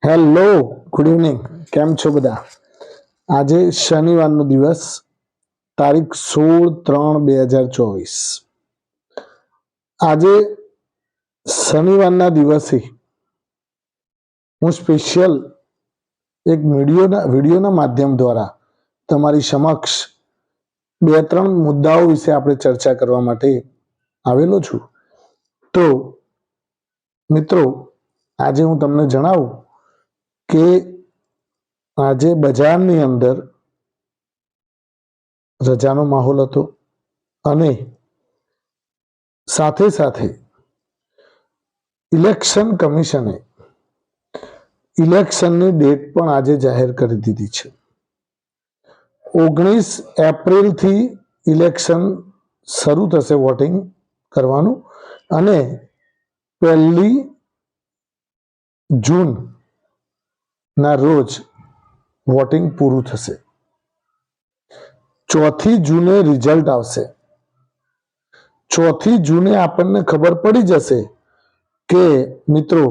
Hello, good evening. કેમ છો બધા? આજે શનિવારનો દિવસ, તારીખ 16/3/2024. આજે શનિવારના દિવસે હું સ્પેશિયલ એક વિડીયોના માધ્યમ દ્વારા તમારી સમક્ષ 2-3 મુદ્દાઓ વિશે આપણે ચર્ચા કરવા માટે આવેલો છું. તો મિત્રો, આજે હું તમને જણાવું કે આજે બજારની અંદર રજાનો માહોલ હતો અને સાથે સાથે ઇલેક્શન કમિશને ઇલેક્શનની ડેટ પણ આજે જાહેર કરી દીધી છે. 19 એપ્રિલથી ઇલેક્શન શરૂ થશે, વોટિંગ કરવાનું, અને 1 જૂન ના રોજ વોટિંગ પૂરું થશે. 4 જૂને રિઝલ્ટ આવશે. 4 જૂને આપણને ખબર પડી જશે કે મિત્રો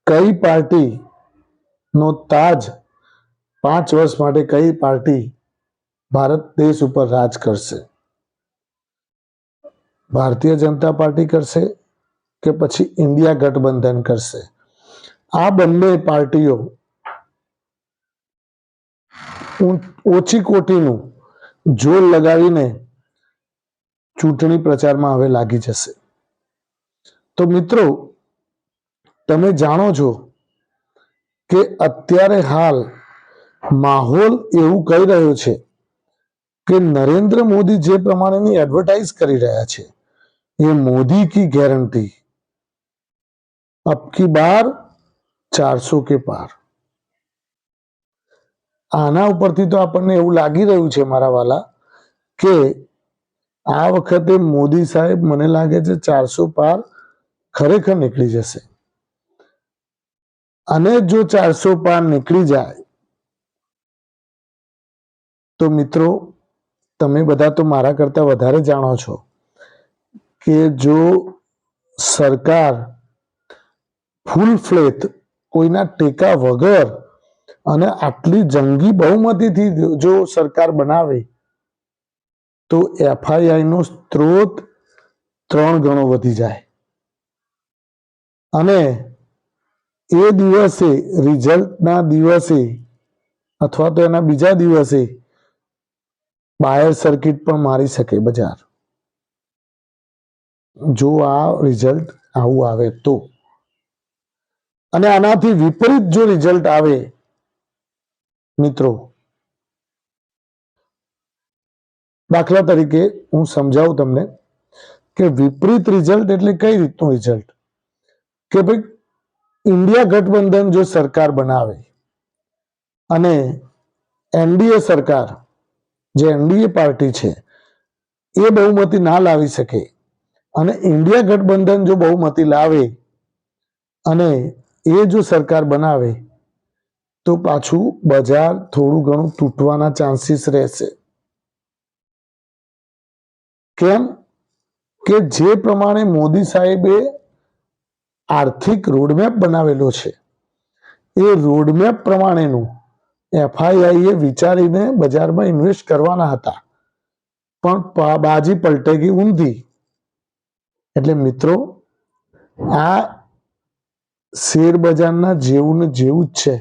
કઈ પાર્ટી નો તાજ 5 વર્ષ માટે કઈ પાર્ટી ભારત દેશ ઉપર રાજ કરશે. ભારતીય જનતા પાર્ટી કરશે કે પછી ઇન્ડિયા ગઠબંધન કરશે. આ બંને પાર્ટીઓ ઓછી કોટીનું જોર લગાવીને ચૂંટણી પ્રચારમાં હવે લાગી જશે. તો મિત્રો, તમે જાણો છો કે અત્યારે હાલ માહોલ એવું કહી રહ્યો છે કે નરેન્દ્ર મોદી જે પ્રમાણેની એડવર્ટાઇઝ કરી રહ્યા છે, એ મોદી કી ગેરંટી, અબ કી બાર 400 કે પાર. આના ઉપરથી તો આપણને એવું લાગી રહ્યું છે મારા વાલા કે આ વખતે મોદી સાહેબ, મને લાગે છે 400 પાર ખરેખર નીકળી જશે. અને જો 400 પાર નીકળી જાય તો મિત્રો, તમે બધા તો મારા કરતા વધારે જાણો છો કે જો સરકાર ફૂલ ફ્લેથ, કોઈના ટેકા વગર અને આટલી જંગી બહુમતીથી જો સરકાર બનાવે તો એફઆઈઆઈ નો સ્ત્રોત 3 ગણો વધી જાય અને એ દિવસે, રિઝલ્ટના દિવસે અથવા તો એના બીજા દિવસે બાયર સર્કિટ પણ મારી શકે બજાર, જો આ રિઝલ્ટ આવું આવે તો. અને આનાથી વિપરીત જો રિઝલ્ટ આવે મિત્રો, દાખલા તરીકે હું સમજાવું તમને કે વિપરીત રિઝલ્ટ એટલે કઈ રીતનું રિઝલ્ટ, કે ભાઈ ઇન્ડિયા ગઠબંધન જો સરકાર બનાવે અને એનડીએ સરકાર, જે એનડીએ પાર્ટી છે, એ બહુમતી ના લાવી શકે અને ઇન્ડિયા ગઠબંધન જો બહુમતી લાવે અને એ જો સરકાર બનાવે તો પાછું બજાર થોડું ઘણું તૂટવાના ચાન્સીસ રહેશે. કેમ કે જે પ્રમાણે મોદી સાહેબે આર્થિક રોડમેપ બનાવેલો છે, એ રોડમેપ પ્રમાણેનું એફઆઈઆઈ એ વિચારીને બજારમાં ઇન્વેસ્ટ કરવાના હતા, પણ બાજી પલટે ગઈ ઊંધી. એટલે મિત્રો, આ શેર બજારના જેવું ને જેવું જ છે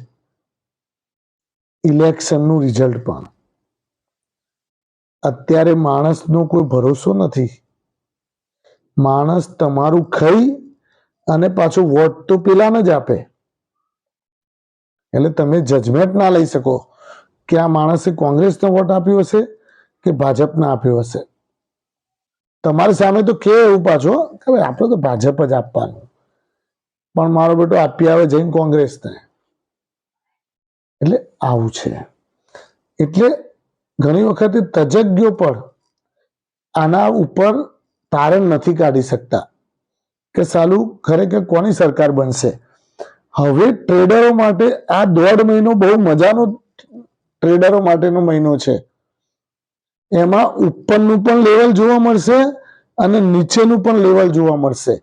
ઇલેક્શનનું રિઝલ્ટ પણ. અત્યારે માણસનો કોઈ ભરોસો નથી. માણસ તમારું ખાઈ અને પાછો વોટ તો પેલાને જ આપે. એટલે તમે જજમેન્ટ ના લઈ શકો કે આ માણસે કોંગ્રેસનો વોટ આપ્યો હશે કે ભાજપને આપ્યો હશે. તમારી સામે તો કે એવું પાછો કે ભાઈ આપણે તો ભાજપ જ આપવાનું, પણ મારો બેટો આપી આવે જઈને કોંગ્રેસને. એટલે આવું છે. એટલે ઘણી વખતે તજજ્ઞો પણ આના ઉપર તારણ નથી કાઢી શકતા કે સાલું ખરેખર કોની સરકાર બનશે. હવે ટ્રેડરો માટે આ 1.5 મહિનો બહુ મજાનો ટ્રેડરો માટેનો મહિનો છે. એમાં ઉપરનું પણ લેવલ જોવા મળશે અને નીચેનું પણ લેવલ જોવા મળશે.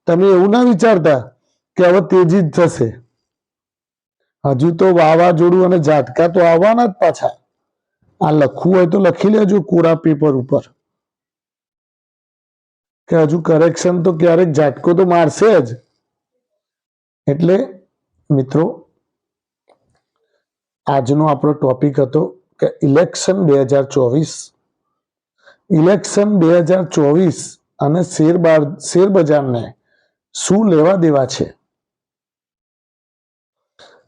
તમે એવું ના વિચારતા કે હવે તેજી જ થશે. હજુ તો વાવાઝોડું અને ઝાટકા તો આવવાના જ પાછા. આ લખવું હોય તો લખી લેજો કોરા પેપર ઉપર કે હજુ કરેક્શન તો ક્યારેક ઝાટકો તો મારશે જ. એટલે મિત્રો, આજનો આપણો ટોપિક હતો કે ઇલેક્શન 2024. ઇલેક્શન 2024 અને શેરબજારને શું લેવા દેવા છે?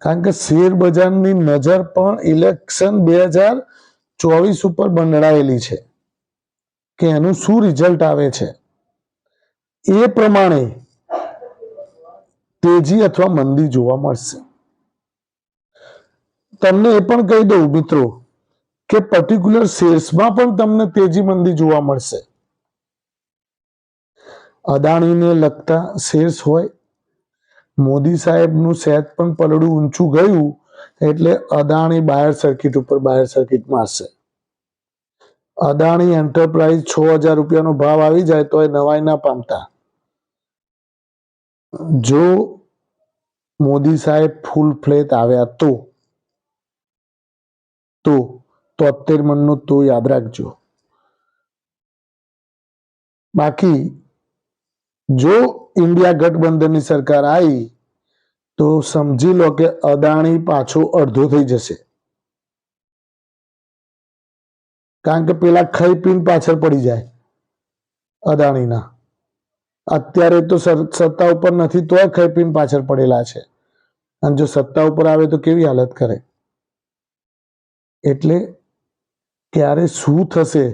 કારણ કે શેરબજારની નજર પણ ઇલેક્શન 2024 ઉપર બંધાયેલી છે કે એનું શું રિઝલ્ટ આવે છે. એ પ્રમાણે તેજી અથવા મંદી જોવા મળશે. તમને એ પણ કહી દઉં મિત્રો કે પર્ટિક્યુલર શેર્સમાં પણ તમને તેજી મંદી જોવા મળશે. અદાણીને લગતા શેર્સ હોય, મોદી સાહેબનું સેજ પણ પલડું ઊંચું ગયું એટલે અદાણી બાયર સર્કિટ ઉપર બાયર સર્કિટ મારશે. અદાણી એન્ટરપ્રાઇઝ 6000 રૂપિયાનો ભાવ આવી જાય તો એ નવાઈ ના પામતા. જો મોદી સાહેબ ફૂલ ફ્લેટ આવ્યા તો 73 મણનો તો યાદ રાખજો. બાકી જો ઇન્ડિયા ગઠબંધનની સરકાર આવી તો સમજી લો કે અદાણી પાછો અડધો થઈ જશે. કારણ કે પેલા ખાઈ પીને પાછળ પડી જાય અદાણીના. અત્યારે તો સત્તા ઉપર નથી તોય ખાઈ પીને પાછળ પડેલા છે, અને જો સત્તા ઉપર આવે તો કેવી હાલત કરે. એટલે ક્યારે શું થશે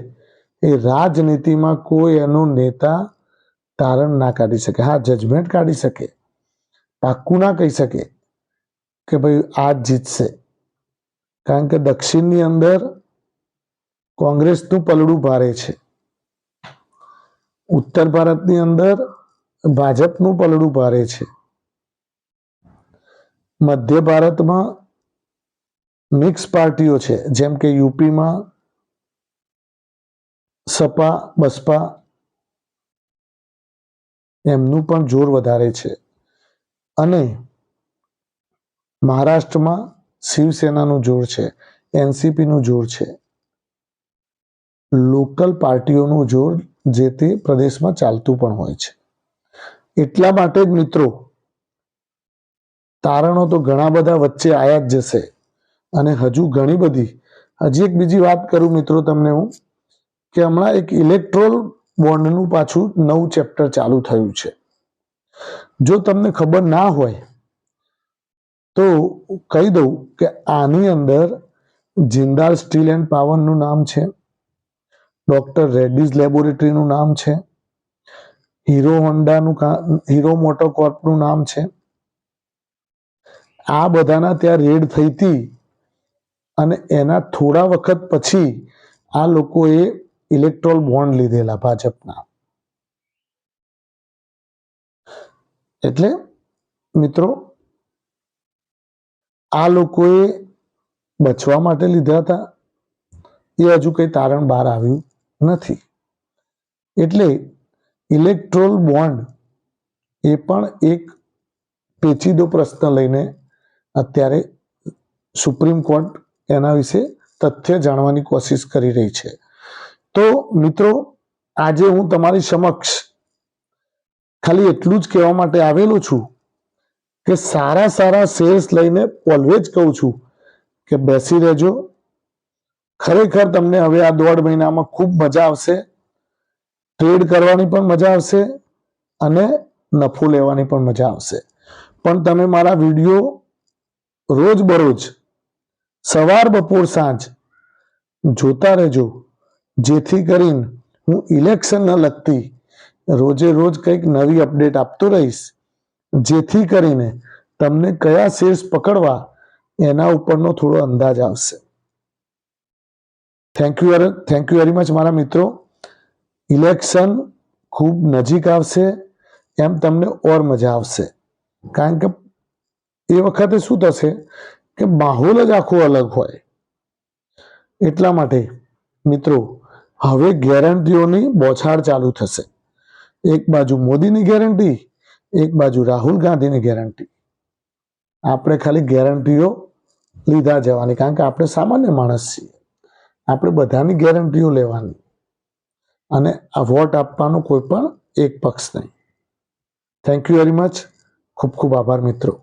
એ રાજનીતિમાં કોઈ એનો નેતા તારણ ના કાઢી શકે. હા, જજમેન્ટ કાઢી શકે, પાક્કું ના કહી શકે કે ભાઈ આ જીતશે. કારણ કે દક્ષિણની અંદર કોંગ્રેસનું પલડું ભારે છે, ઉત્તર ભારતની અંદર ભાજપનું પલડું ભારે છે, મધ્ય ભારતમાં મિક્સ પાર્ટીઓ છે, જેમ કે યુપીમાં સપા બસપા, એમનું પણ જોર વધારે છે. અને મહારાષ્ટ્રમાં શિવસેનાનું જોર છે, એનસીપીનું જોર છે. લોકલ પાર્ટીઓનું જોર જે તે પ્રદેશમાં ચાલતું પણ હોય છે. એટલા માટે જ મિત્રો, તારણો તો ઘણા બધા વચ્ચે આયા જ જશે, અને હજુ ઘણી બધી. હજી એક બીજી વાત કરું મિત્રો તમને હું, કે હમણાં એક ઇલેક્ટ્રોલ બોન્ડનું પાછું નવું ચેપ્ટર ચાલુ થયું છે. જો તમને ખબર ના હોય તો કહી દઉં કે આની અંદર જિંદાલ સ્ટીલ એન્ડ પાવરનું નામ છે, ડોક્ટર રેડ્ડીઝ લેબોરેટરીનું નામ છે, હીરો મોટોકોર્પનું નામ છે. આ બધાના ત્યાં રેડ થઈ હતી, અને એના થોડા વખત પછી આ લોકોએ ઇલેક્ટ્રોલ બોન્ડ લીધેલા ભાજપના. એટલે મિત્રો, આ લોકોએ બચવા માટે લીધા હતા, એ હજુ કંઈ તારણ બહાર આવ્યું નથી. એટલે ઇલેક્ટ્રોલ બોન્ડ એ પણ એક પેચીદો પ્રશ્ન લઈને અત્યારે સુપ્રીમ કોર્ટ એના વિશે તથ્ય જાણવાની કોશિશ કરી રહી છે. તો મિત્રો, આજે હું તમારી સમક્ષ ખાલી એટલું જ કહેવા માટે આવેલો છું કે સારા સારા શેર્સ લઈને ઓલવેજ કહું છું કે બેસી રહેજો. ખરેખર તમને હવે આ 1.5 મહિનામાં ખૂબ મજા આવશે. ટ્રેડ કરવાની પણ મજા આવશે અને નફો લેવાની પણ મજા આવશે. પણ તમે મારા વિડીયો રોજ બરોજ સવાર બપોર સાંજ જોતા રહેજો, જેથી કરીને હું ઇલેક્શનને લગતી રોજે રોજ કંઈક નવી અપડેટ આપતો રહીશ, જેથી કરીને તમને કયા શેર્સ પકડવા એના ઉપરનો થોડો અંદાજ આવશે. થેન્ક યુ વેરી મચ મારા મિત્રો. ઇલેક્શન ખૂબ નજીક આવશે એમ તમને ઓર મજા આવશે, કારણ કે એ વખતે શું થશે કે માહોલ જ આખો અલગ હોય. એટલા માટે મિત્રો, હવે ગેરંટીઓની બોછાડ ચાલુ થશે. એક બાજુ મોદીની ગેરંટી, એક બાજુ રાહુલ ગાંધીની ગેરંટી. આપણે ખાલી ગેરંટીઓ લીધા જવાની, કારણ કે આપણે સામાન્ય માણસ છીએ. આપણે બધાની ગેરંટીઓ લેવાની અને આ વોટ આપવાનો કોઈ પણ એક પક્ષ નહીં. Thank you very much. ખૂબ ખૂબ આભાર મિત્રો.